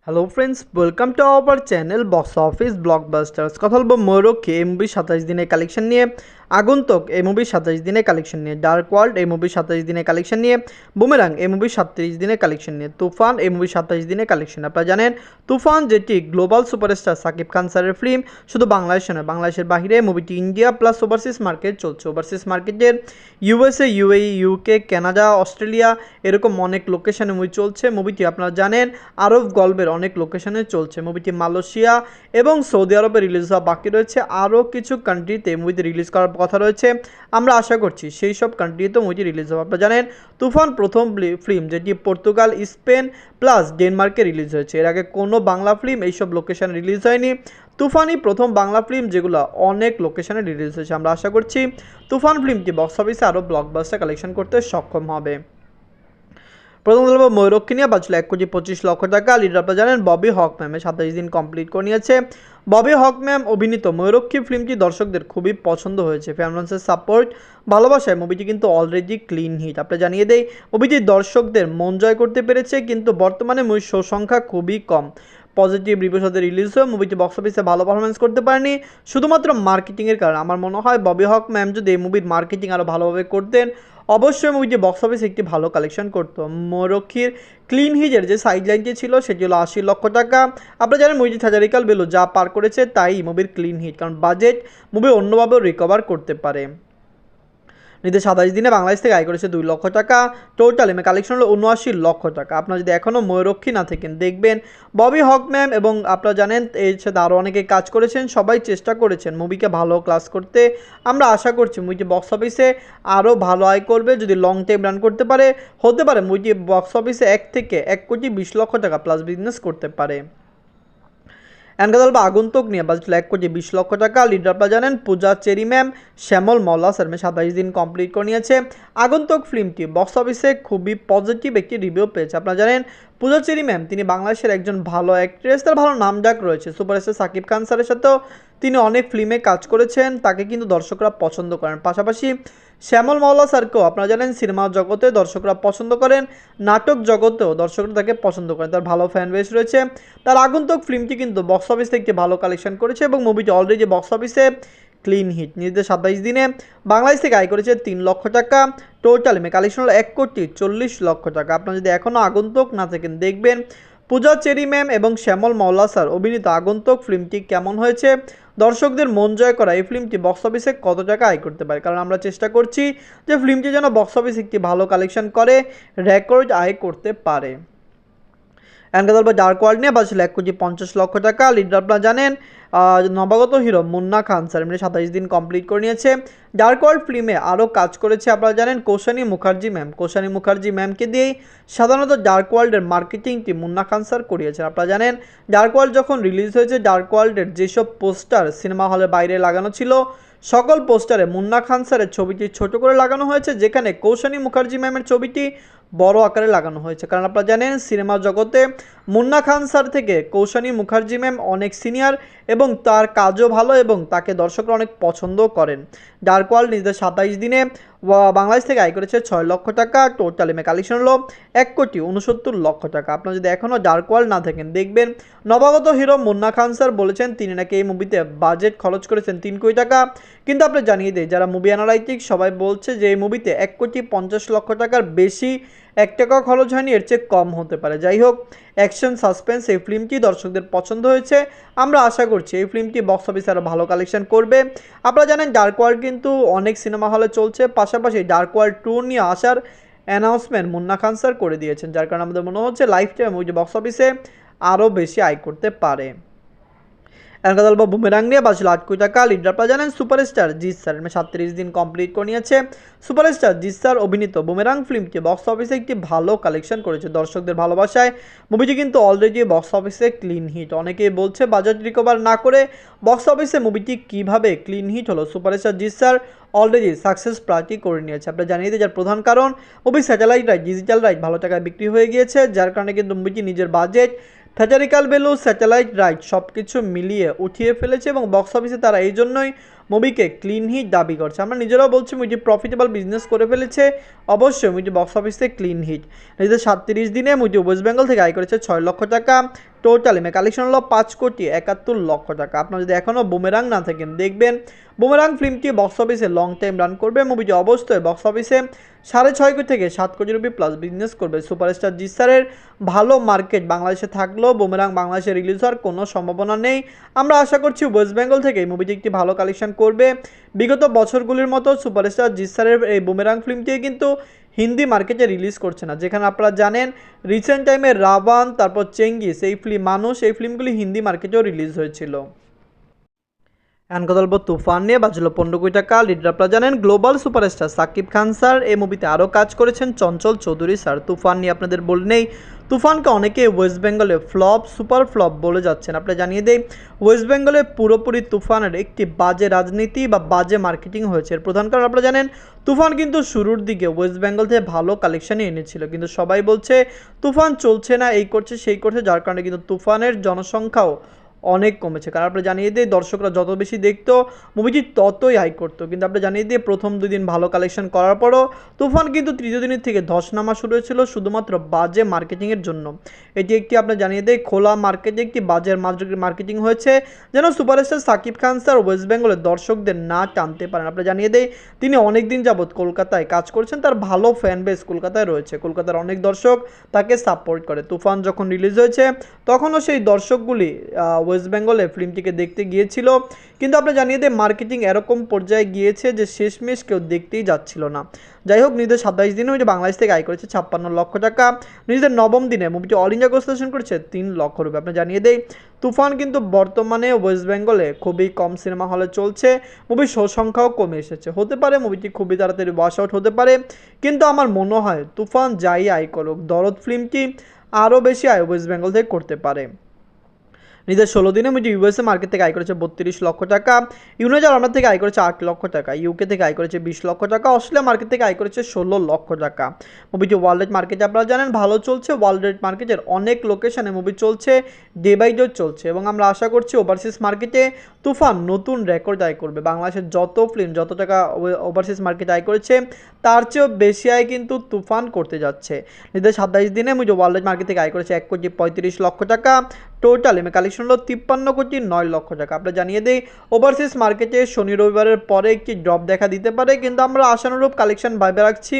Hello friends, welcome to our channel box office blockbusters. কথা বলবো ময়ূরক্ষী এই মুভির 27 দিনের কালেকশন নিয়ে, আগন্তুক এই মুভির 27 দিনের কালেকশন নিয়ে, ডার্ক ওয়ার্ল্ড এই মুভির 27 দিনের কালেকশন নিয়ে, বুমেরাং এই মুভির 37 দিনের কালেকশন নিয়ে, তুফান এই মুভির 27 দিনের কালেকশন। আপনারা জানেন তুফান যেটি গ্লোবাল সুপারস্টার সাকিব খান স্যারের ফিল্ম, শুধু বাংলাদেশে নয়, বাংলাদেশের বাইরে মুভিটি ইন্ডিয়া প্লাস ওভারসিজ মার্কেট চলছে। ওভারসিজ মার্কেটের USA, UAE, UK, Canada, Australia এরকম অনেক লোকেশনে মুভি চলছে। মুভিটি আপনারা জানেন আরব গল্পের অনেক লোকেশনে চলছে। মুভিটি মালয়েশিয়া এবং সৌদি আরবে রিলিজ হওয়া বাকি রয়েছে। আরও কিছু কান্ট্রিতে মুভিটি রিলিজ করার কথা রয়েছে। আমরা আশা করছি সেই সব কান্ট্রিতে মুভিটি রিলিজ হবে। আপনারা জানেন তুফান প্রথম ফিল্ম যেটি পর্তুগাল, স্পেন প্লাস ডেনমার্কে রিলিজ হয়েছে। এর আগে কোনো বাংলা ফিল্ম এইসব লোকেশনে রিলিজ হয়নি। তুফানই প্রথম বাংলা ফিল্ম যেগুলো অনেক লোকেশনে রিলিজ হয়েছে। আমরা আশা করছি তুফান ফিল্মটি বক্স অফিসে আরও ব্লকবাস্টার কালেকশন করতে সক্ষম হবে। প্রথম বলবো ময়ূরক্ষী নিয়ে বাঁচলো 1,25,00,000 টাকা। লিডার আপনারা জানেন ববি হক ম্যামের 27 দিন কমপ্লিট করে নিয়েছে। ববি হক ম্যাম অভিনীত ময়ূরক্ষী ফিল্মটি দর্শকদের খুবই পছন্দ হয়েছে। ফ্যানসের সাপোর্ট, ভালোবাসায় মুভিটি কিন্তু অলরেডি ক্লিন হিট। আপনি জানিয়ে দেই মুভিটি দর্শকদের মন জয় করতে পেরেছে, কিন্তু বর্তমানে মুভির শো সংখ্যা খুবই কম। পজিটিভ রিভিউ সাথে রিলিজ হয়ে মুভিটি বক্স অফিসে ভালো পারফরমেন্স করতে পারেনি শুধুমাত্র মার্কেটিংয়ের কারণে। আমার মনে হয় ববি হক ম্যাম যদি এই মুভির মার্কেটিং আরও ভালোভাবে করতেন, অবশ্যই মুভিটি বক্স অফিসে একটি ভালো কালেকশন করতো। ময়ূরক্ষীর ক্লিন হিজের যে সাইডলাইনটি ছিল সেটি হলো 80 লক্ষ টাকা। আপনারা জানেন মুভিটি থিয়েটারিক্যাল ভ্যালু যা পার করেছে তাই মুভির ক্লিন হিট, কারণ বাজেট মুভি অন্যভাবেও রিকভার করতে পারে। নিতে 27 দিনে বাংলাদেশ থেকে আয় করেছে 2 লক্ষ টাকা। টোটাল এমএ কালেকশন হলো 79 লক্ষ টাকা। আপনারা যদি এখনও ময়ূরক্ষী না থাকেন দেখবেন ববি হক ম্যাম এবং আপনারা জানেন এর সাথে আরও অনেকে কাজ করেছেন, সবাই চেষ্টা করেছেন মুভিকে ভালো ক্লাস করতে। আমরা আশা করছি মুভিটি বক্স অফিসে আরও ভালো আয় করবে। যদি লং টাইম রান করতে পারে, হতে পারে মুভিটি বক্স অফিসে 1 থেকে 1,20,00,000 টাকা প্লাস বিজনেস করতে পারে। এনকাদল বা আগন্তুক নিয়ে বাজেট 1,20,00,000 টাকা। লিডার আপনারা জানেন পূজা চেরি ম্যাম, শ্যামল মল্লা স্যার 27 দিন কমপ্লিট করে নিয়েছে। আগন্তুক ফিল্মটি বক্স অফিসে খুবই পজিটিভ একটি রিভিউ পেয়েছে। আপনারা জানেন পূজা চেরি ম্যাম তিনি বাংলাদেশের একজন ভালো অ্যাক্ট্রেস, তার ভালো নামডাক রয়েছে। সুপারস্টার সাকিব খান স্যারের সাথেও তিনি অনেক ফিল্মে কাজ করেছেন, তাকে কিন্তু দর্শকরা পছন্দ করেন। পাশাপাশি শ্যামল মওলা স্যারকেও আপনারা জানেন সিনেমা জগতে দর্শকরা পছন্দ করেন, নাটক জগতেও দর্শকরা তাকে পছন্দ করেন, তার ভালো ফ্যান বেস রয়েছে। তার আগন্তুক ফিল্মটি কিন্তু বক্স অফিস থেকে ভালো কালেকশন করেছে এবং মুভিটি অলরেডি বক্স অফিসে ক্লিন হিট। নিজেদের 27 দিনে বাংলাদেশ থেকে আয় করেছে 3 লক্ষ টাকা। টোটাল কালেকশন হলো 1,40,00,000 টাকা। আপনারা যদি এখনও আগন্তুক না থাকেন দেখবেন পূজা চেরি ম্যাম এবং শ্যামল মওলা স্যার অভিনীত আগন্তুক ফিল্মটি কেমন হয়েছে, দর্শকদের মন জয় করা এই ফিল্মটি বক্স অফিসে কত টাকা আয় করতে পারে। কারণ আমরা চেষ্টা করছি যে ফিল্মটি যেন বক্স অফিসে একটি ভালো কালেকশন করে রেকর্ড আয় করতে পারে। এনকাদল বা ডার্ক ওয়ার্ল্ড নিয়ে বাজছিল 1,50,00,000 টাকা। লিডার আপনারা জানেন নবাগত হিরো মুন্না খান স্যার 27 দিন কমপ্লিট করে নিয়েছে। ডার্ক ওয়ার্ল্ড ফিল্মে আরও কাজ করেছে আপনারা জানেন কৌশানী মুখার্জি ম্যাম। কৌশানী মুখার্জি ম্যামকে দিয়েই সাধারণত ডার্ক ওয়ার্ল্ডের মার্কেটিংটি মুন্না খান স্যার করিয়েছেন। আপনারা জানেন ডার্ক ওয়ার্ল্ড যখন রিলিজ হয়েছে, ডার্ক ওয়ার্ল্ডের যেসব পোস্টার সিনেমা হলের বাইরে লাগানো ছিল সকল পোস্টারে মুন্না খান স্যারের ছবিটি ছোট করে লাগানো হয়েছে, যেখানে কৌশানী মুখার্জি ম্যামের ছবিটি বড় আকারে লাগানো হয়েছে। কারণ আপনারা জানেন সিনেমা জগতে মুন্না খান স্যার থেকে কৌশানী মুখার্জি ম্যাম অনেক সিনিয়র এবং তার কাজও ভালো এবং তাকে দর্শকরা অনেক পছন্দও করেন। ডার্ক ওয়ার্ল্ড নিজেদের 27 দিনে বাংলাদেশ থেকে আয় করেছে 6 লক্ষ টাকা। টোটাল এমএ কালেকশন হলো 1,69,00,000 টাকা। আপনারা যদি এখনও ডার্ক ওয়ার্ল্ড না থাকেন দেখবেন নবাগত হিরো মুন্না খান স্যার বলেছেন তিনি নাকি এই মুভিতে বাজেট খরচ করেছেন 3 কোটি টাকা, কিন্তু আপনি জানিয়ে দিই যারা মুভি অ্যানালাইটিক সবাই বলছে যে এই মুভিতে 1,50,00,000 টাকার বেশি 1 টাকাও খরচ হয়নি, এর চেয়ে কম হতে পারে। যাই হোক, অ্যাকশন সাসপেন্স এই ফিল্মটি দর্শকদের পছন্দ হয়েছে। আমরা আশা করছি এই ফিল্মটি বক্স অফিসে আরও ভালো কালেকশন করবে। আপনারা জানেন ডার্ক ওয়ার্ল্ড কিন্তু অনেক সিনেমা হলে চলছে, পাশাপাশি ডার্ক ওয়ার্ল্ড 2 নিয়ে আসার অ্যানাউন্সমেন্ট মুন্না খান স্যার করে দিয়েছেন, যার কারণে আমাদের মনে হচ্ছে লাইফ টাইম মুভি বক্স অফিসে আরও বেশি আয় করতে পারে। এনকাদল বা বুমেরাং নিয়ে বাজছিল 8 কোটি টাকা। লিডার আপনারা জানেন সুপারস্টার জিৎ স্যার 37 দিন কমপ্লিট করে নিয়েছে। সুপারস্টার জিৎ স্যার অভিনীত বুমেরাং ফিল্মটি বক্স অফিসে একটি ভালো কালেকশন করেছে দর্শকদের ভালোবাসায়। মুভিটি কিন্তু অলরেডি বক্স অফিসে ক্লিন হিট। অনেকেই বলছে বাজেট রিকভার না করে বক্স অফিসে মুভিটি কিভাবে ক্লিন হিট হলো। Superstar Jeet sir already success party করে নিয়েছে। আপনারা জানিয়ে দিই যার প্রধান কারণ movie satellite right, digital right ভালো টাকায় বিক্রি হয়ে গিয়েছে, যার কারণে কিন্তু মুভিটি নিজের বাজেট, থিয়েটারিক্যাল ভ্যালু, স্যাটেলাইট রাইট সব কিছু মিলিয়ে উঠিয়ে ফেলেছে এবং বক্স অফিসে তারা এই জন্যই মুভিকে ক্লিন হিট দাবি করছে। আমরা নিজেরাও বলছি মুভিটি প্রফিটেবল বিজনেস করে ফেলেছে, অবশ্যই মুভিটি বক্স অফিসে ক্লিন হিট। নিজেদের 37 দিনে মুভিটি ওয়েস্ট বেঙ্গল থেকে আয় করেছে 6 লক্ষ টাকা। টোটাল কালেকশন হলো 5,71,00,000 টাকা। আপনারা যদি এখনও বুমেরাং না থাকেন, দেখবেন বুমেরাং ফিল্মটি বক্স অফিসে লং টাইম রান করবে। মুভিটি অবশ্যই বক্স অফিসে 6.5 কোটি থেকে 7 কোটি রুপি প্লাস বিজনেস করবে। সুপারস্টার জিৎ স্যারের ভালো মার্কেট বাংলাদেশে থাকলেও বুমেরাং বাংলাদেশে রিলিজ হওয়ার কোনো সম্ভাবনা নেই। আমরা আশা করছি ওয়েস্ট বেঙ্গল থেকে এই মুভিটি একটি ভালো কালেকশন করবে। বিগত বছরগুলির মতো সুপারস্টার জিৎ স্যারের এই বুমেরাং ফিল্মটি কিন্তু হিন্দি মার্কেটে রিলিজ করছে না, যেখানে আপনারা জানেন রিসেন্ট টাইমে রাভান, তারপর চেঙ্গিস, এই মানুষ এই ফিল্মগুলি হিন্দি মার্কেটেও রিলিজ হয়েছিল। এখন কথা বলবো তুফান নিয়ে। বাজলো 15 কোটি টাকা। লিডার আপনারা জানেন global superstar Shakib Khan sir এই মুভিতে আরও কাজ করেছেন চঞ্চল চৌধুরী স্যার। তুফান নিয়ে আপনাদের বলে নেই, তুফানকে অনেকে ওয়েস্ট বেঙ্গলে ফ্লপ, সুপার ফ্লপ বলে যাচ্ছেন। আপনারা জানিয়ে দেই ওয়েস্ট বেঙ্গলে পুরোপুরি তুফানের একটি বাজে রাজনীতি বা বাজে মার্কেটিং হয়েছে। এর প্রধান কারণ আপনারা জানেন তুফান কিন্তু শুরুর দিকে ওয়েস্ট বেঙ্গল থেকে ভালো কালেকশনই এনেছিল, কিন্তু সবাই বলছে তুফান চলছে না, এই করছে সেই করছে, যার কারণে কিন্তু তুফানের জনসংখ্যাও অনেক কমেছে। কারণ আপনি জানিয়ে দিয়ে দর্শকরা যত বেশি দেখতো মুভিটি ততই হাই করতো, কিন্তু আপনি জানিয়ে দিয়ে প্রথম 2 দিন ভালো কালেকশন করার পরও তুফান কিন্তু তৃতীয় দিনের থেকে ধস নামা শুরু হয়েছিল শুধুমাত্র বাজে মার্কেটিংয়ের জন্য। এটি একটি আপনি জানিয়ে দেয় খোলা মার্কেটে একটি বাজে মার্কেটিং হয়েছে, যেন superstar Shakib Khan sir West বেঙ্গলের দর্শকদের না টানতে পারেন। আপনি জানিয়ে দেয় তিনি অনেক দিন যাবৎ কলকাতায় কাজ করছেন, তার ভালো ফ্যান বেস কলকাতায় রয়েছে, কলকাতার অনেক দর্শক তাকে সাপোর্ট করে। তুফান যখন রিলিজ হয়েছে তখনও সেই দর্শকগুলি ওয়েস্ট বেঙ্গলে ফিল্মটিকে দেখতে গিয়েছিল, কিন্তু আপনি জানিয়ে দেয় মার্কেটিং এরকম পর্যায়ে গিয়েছে যে শেষমেশ কেউ দেখতেই যাচ্ছিল না। যাই হোক, নিজেদের 27 দিনে মুভিটি বাংলাদেশ থেকে আয় করেছে 56 লক্ষ টাকা। নিজেদের 9ম দিনে মুভিটি অল ইন্ডিয়া গ্রস কালেকশন করেছে 3 লক্ষ রুপি। আপনি জানিয়ে দেয় তুফান কিন্তু বর্তমানে ওয়েস্ট বেঙ্গলে খুবই কম সিনেমা হলে চলছে, মুভির শো সংখ্যাও কমে এসেছে। হতে পারে মুভিটি খুবই তাড়াতাড়ি ওয়াশ আউট হতে পারে, কিন্তু আমার মনে হয় তুফান যাই আয় করুক দরদ ফিল্মটি আরও বেশি আয় ওয়েস্ট বেঙ্গল থেকে করতে পারে। নিজের 16 দিনে মুভিটি ইউএসএ মার্কেট থেকে আয় করেছে 32 লক্ষ টাকা, ইউনাইটেড আরব থেকে আয় করেছে 8 লক্ষ টাকা, ইউকে থেকে আয় করেছে 20 লক্ষ টাকা, অস্ট্রেলিয়া মার্কেট থেকে আয় করেছে 16 লক্ষ টাকা। মুভিটি ওয়ার্ল্ড রেট মার্কেটে আপনারা জানেন ভালো চলছে, ওয়ার্ল্ড রেট মার্কেটের অনেক লোকেশনে মুভি চলছে, ডে বাই ডে চলছে, এবং আমরা আশা করছি ওভারসিজ মার্কেটে তুফান নতুন রেকর্ড আয় করবে। বাংলাদেশের যত ফিল্ম যত টাকা ওভারসিজ মার্কেটে আয় করেছে তার চেয়েও বেশি আয় কিন্তু তুফান করতে যাচ্ছে। নিজেদের 27 দিনে মুভি ওয়ার্ল্ড রেট মার্কেট থেকে আয় করেছে 1,35 লক্ষ টাকা। টোটাল কালেকশন হলো 53,09 লক্ষ টাকা। আপনারা জানিয়ে দেই ওভারসিজ মার্কেটে শনি রবিবারের পরে একটি ড্রপ দেখা দিতে পারে, কিন্তু আমরা আশানুরূপ কালেকশন ভাবে রাখছি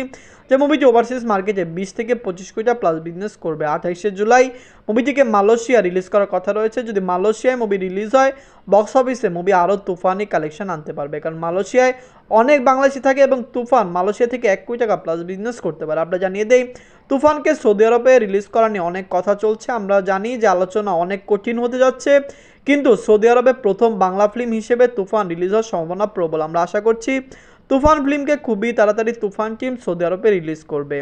যে মুভিটি ওভারসিজ মার্কেটে 20 থেকে 25 কোটি প্লাস বিজনেস করবে। 28শে জুলাই মুভিটিকে মালয়েশিয়া রিলিজ করার কথা রয়েছে। যদি মালয়েশিয়ায় মুভি রিলিজ হয় বক্স অফিসে মুভি আরও তুফানি কালেকশন আনতে পারবে, কারণ মালয়েশিয়ায় অনেক বাংলাদেশি থাকে এবং তুফান মালয়েশিয়া থেকে 1 কোটি টাকা প্লাস বিজনেস করতে পারে। আমরা জানিয়ে দেই তুফানকে সৌদি আরবে রিলিজ করা নিয়ে অনেক কথা চলছে। আমরা জানি যে আলোচনা অনেক কঠিন হতে যাচ্ছে, কিন্তু সৌদি আরবে প্রথম বাংলা ফিল্ম হিসেবে তুফান রিলিজ হওয়ার সম্ভাবনা প্রবল। আমরা আশা করছি তুফান ফিল্মকে খুবই তাড়াতাড়ি তুফান টিম সৌদি আরবে রিলিজ করবে।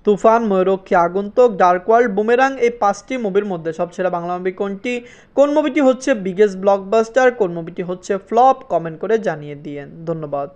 তুফান, ময়ূরক্ষী, আগন্তুক, ডার্ক ওয়ার্ল্ড, বুমেরাং এই 5টি মুভির মধ্যে সবচেয়ে বাংলা মুভি কোনটি, কোন মুভিটি হচ্ছে বিগেস্ট ব্লকবাস্টার, কোন মুভিটি হচ্ছে ফ্লপ, কমেন্ট করে জানিয়ে দিয়েন। ধন্যবাদ।